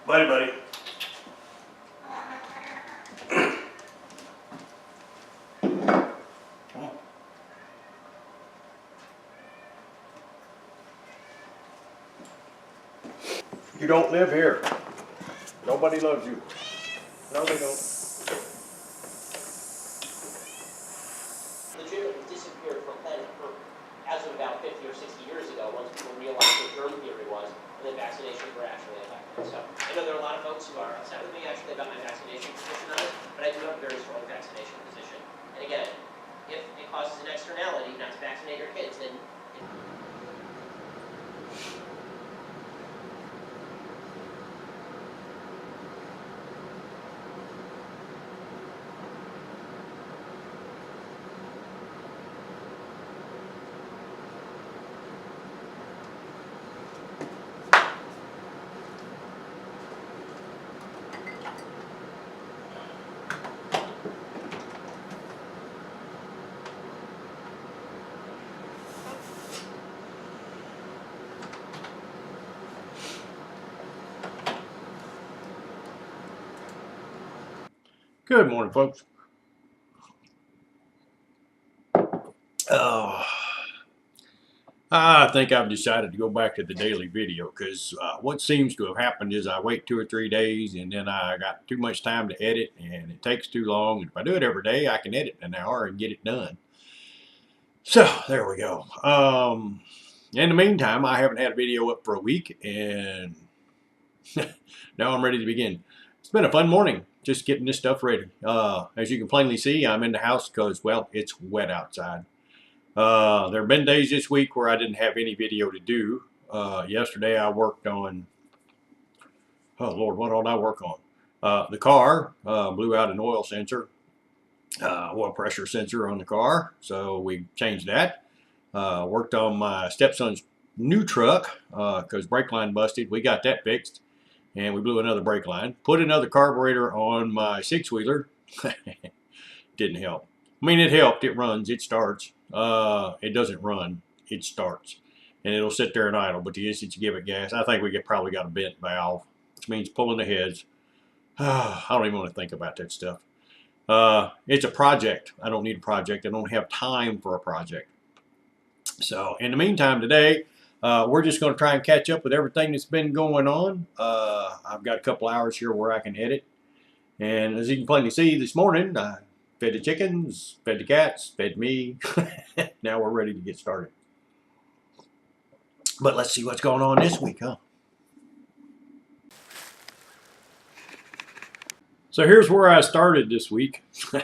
Buddy. You don't live here. Nobody loves you. No, they don't. Legitimately disappeared from planet Earth as of about 50 or 60 years ago, once people realized what germ theory was, and then vaccinations were actually effective. So I know there are a lot of folks who are upset with me actually about my vaccination position on it, but I do have a very strong vaccination position. And again, if it causes an externality not to vaccinate your kids, then Good morning, folks. Oh, I think I've decided to go back to the daily video because what seems to have happened is I wait 2 or 3 days and then I got too much time to edit and it takes too long. And if I do it every day, I can edit in an hour and get it done. So there we go. In the meantime, I haven't had a video up for a week and now I'm ready to begin. It's been a fun morning just getting this stuff ready. As you can plainly see, I'm in the house because, well, it's wet outside. There have been days this week where I didn't have any video to do. Yesterday I worked on, oh Lord, what did I work on? The car blew out an oil sensor, oil pressure sensor on the car, so we changed that. Worked on my stepson's new truck because brake line busted. We got that fixed. And we blew another brake line. Put another carburetor on my 6-wheeler. Didn't help. I mean, it helped. It runs. It starts. It doesn't run. It starts. And it'll sit there and idle. But the instant you give it gas, I think we probably got a bent valve, which means pulling the heads. I don't even want to think about that stuff. It's a project. I don't need a project. I don't have time for a project. So, in the meantime today, we're just going to try and catch up with everything that's been going on. I've got a couple hours here where I can edit. And as you can plainly see this morning, I fed the chickens, fed the cats, fed me. Now we're ready to get started. But let's see what's going on this week, huh? So here's where I started this week. We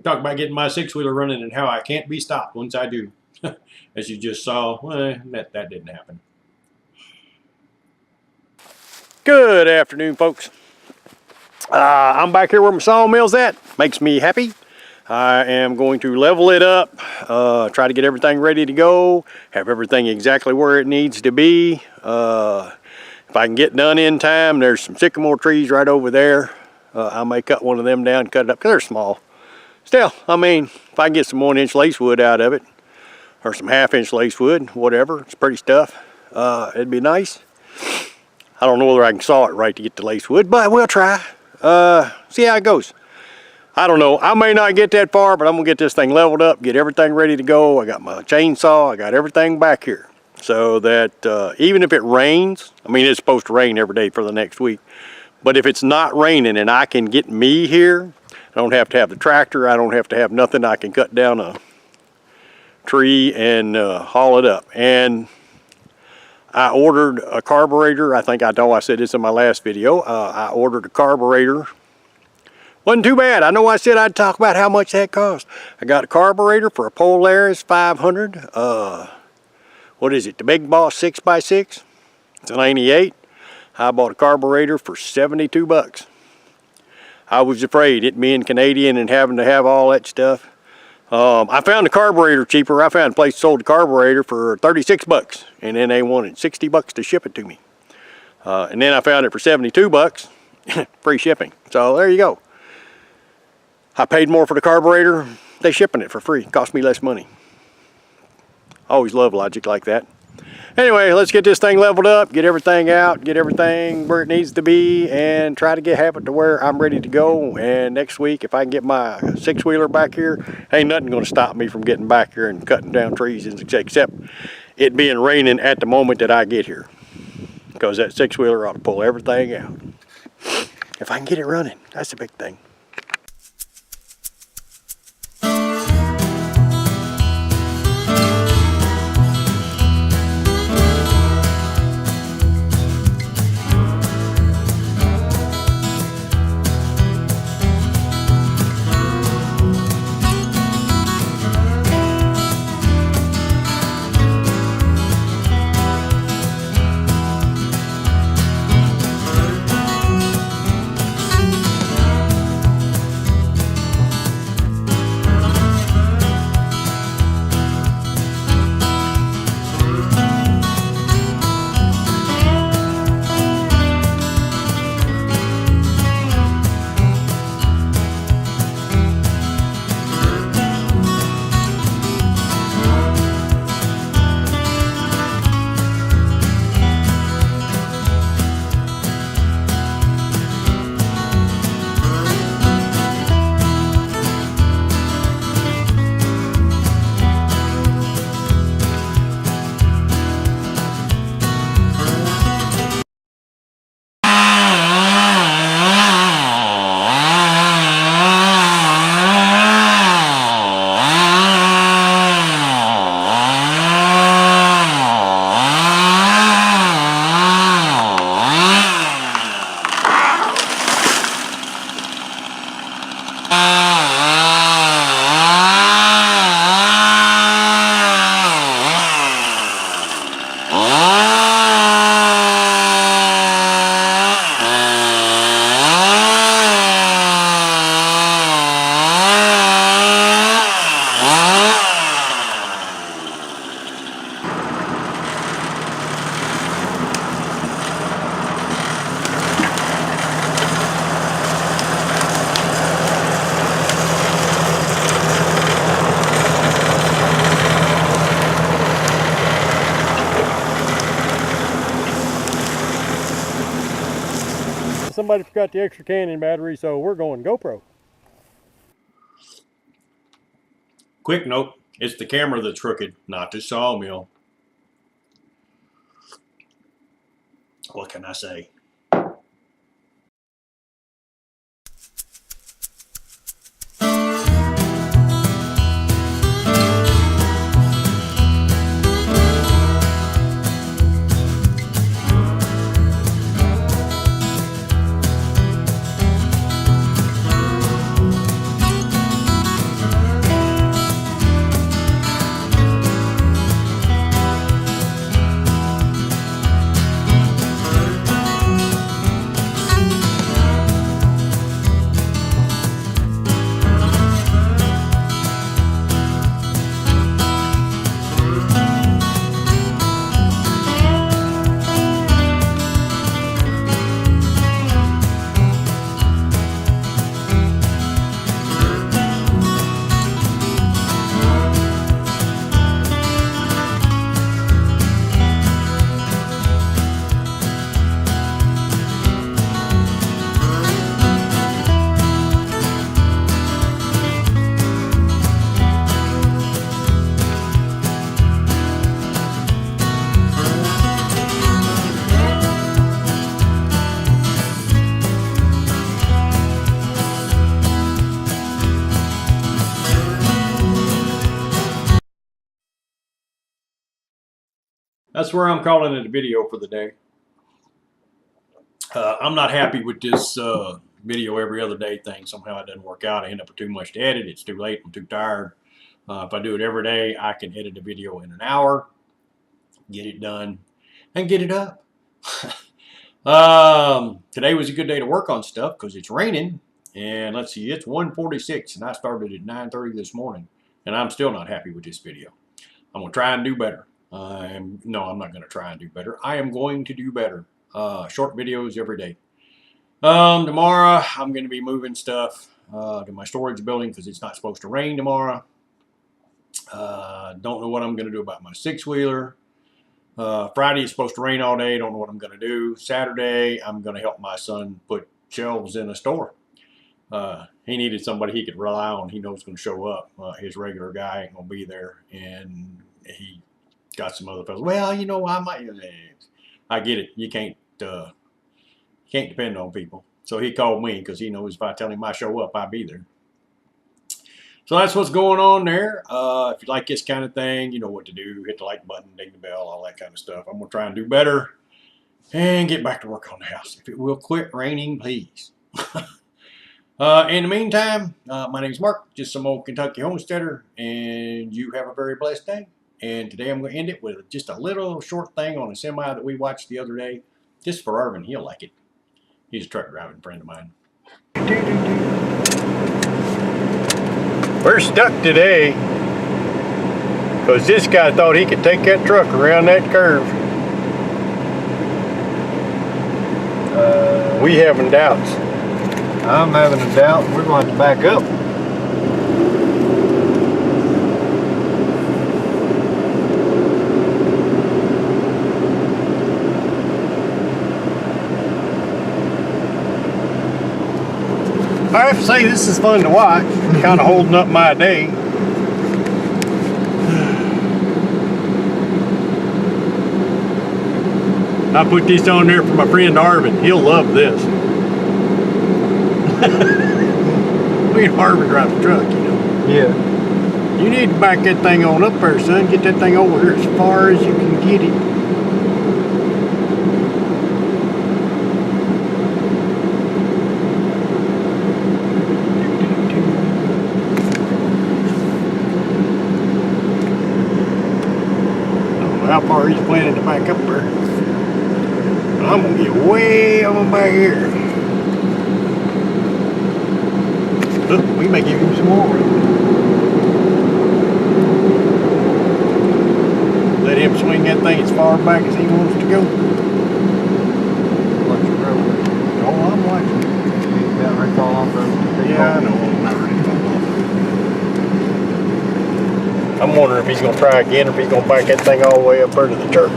talked about getting my 6-wheeler running and how I can't be stopped once I do. As you just saw, well, that didn't happen. Good afternoon, folks. I'm back here where my sawmill's at. Makes me happy. I am going to level it up, try to get everything ready to go, have everything exactly where it needs to be. If I can get done in time, there's some sycamore trees right over there. I may cut one of them down and cut it up because they're small. Still, I mean, if I can get some 1-inch lace wood out of it, or some 1/2-inch lace wood, whatever, it's pretty stuff. It'd be nice. I don't know whether I can saw it right to get the lace wood, but we'll try. See how it goes. I don't know. I may not get that far, but I'm gonna get this thing leveled up, get everything ready to go. I got my chainsaw, I got everything back here. So that even if it rains, I mean, it's supposed to rain every day for the next week, but if it's not raining and I can get me here, I don't have to have the tractor, I don't have to have nothing, I can cut down a tree and haul it up. And I ordered a carburetor. I think I know I said this in my last video. I ordered a carburetor. Wasn't too bad. I know I said I'd talk about how much that cost. I got a carburetor for a Polaris 500. What is it? The Big Boss 6x6. It's an 88. I bought a carburetor for 72 bucks. I was afraid, it being Canadian and having to have all that stuff. I found the carburetor cheaper. I found a place that sold the carburetor for 36 bucks, and then they wanted 60 bucks to ship it to me. And then I found it for 72 bucks, free shipping. So there you go. I paid more for the carburetor. They shipping it for free. It cost me less money. I always love logic like that. anyway, let's get this thing leveled up, get everything out, get everything where it needs to be, and try to have it to where I'm ready to go. And next week, if I can get my 6-wheeler back here, ain't nothing going to stop me from getting back here and cutting down trees, except it being raining at the moment that I get here. Because that 6-wheeler ought to pull everything out. If I can get it running, that's the big thing. Somebody forgot the extra Canon battery, so we're going GoPro. Quick note, it's the camera that's crooked, not the Sawmill. What can I say? That's where I'm calling it a video for the day. I'm not happy with this video every other day thing. Somehow it doesn't work out. I end up with too much to edit. It's too late. I'm too tired. If I do it every day, I can edit a video in an hour, get it done, and get it up. Today was a good day to work on stuff because it's raining. And let's see, it's 1:46 and I started at 9:30 this morning. And I'm still not happy with this video. I'm going to try and do better. No, I'm not going to try and do better. I am going to do better. Short videos every day. Tomorrow, I'm going to be moving stuff to my storage building because it's not supposed to rain tomorrow. Don't know what I'm going to do about my 6-wheeler. Friday is supposed to rain all day. Don't know what I'm going to do. Saturday, I'm going to help my son put shelves in a store. He needed somebody he could rely on. He knows going to show up. His regular guy ain't going to be there. And he got some other fellas. Well, you know, I might. I get it. You can't depend on people. So he called me because he knows if I tell him I show up, I'll be there. So that's what's going on there. If you like this kind of thing, you know what to do. Hit the like button, ding the bell, all that kind of stuff. I'm going to try and do better and get back to work on the house. If it will quit raining, please. In the meantime, my name is Mark, just some old Kentucky homesteader, and you have a very blessed day. And today I'm going to end it with just a little short thing on a semi that we watched the other day. Just for Irvin, he'll like it. He's a truck driving friend of mine. We're stuck today because this guy thought he could take that truck around that curve. We having doubts. I'm having a doubt. We're going to have to back up. I have to say, this is fun to watch. Kind of holding up my day. I put this on there for my friend Arvin. He'll love this. Me and Arvin drive the truck, you know. Yeah. You need to back that thing on up there, son. Get that thing over here as far as you can get it. How far he's planning to back up there. But I'm gonna get way on back here. Look, we may give him some more. Let him swing that thing as far back as he wants to go. Watch it roll. Oh, I'm watching. He's about ready to fall off the Yeah, I know. I'm not ready to fall off. I'm wondering if he's gonna try again, or if he's gonna back that thing all the way up there to the church.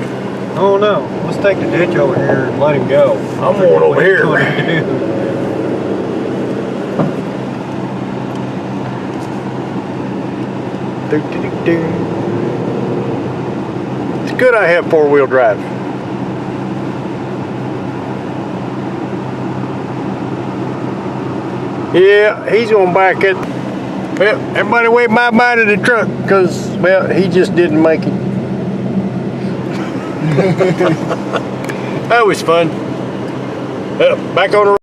Oh no. Let's take the ditch over here and let him go. I'm going over here. It's good I have four-wheel drive. Yeah, he's gonna back it. Well, everybody wave bye-bye to the truck, because, well, he just didn't make it. That was fun. Back on the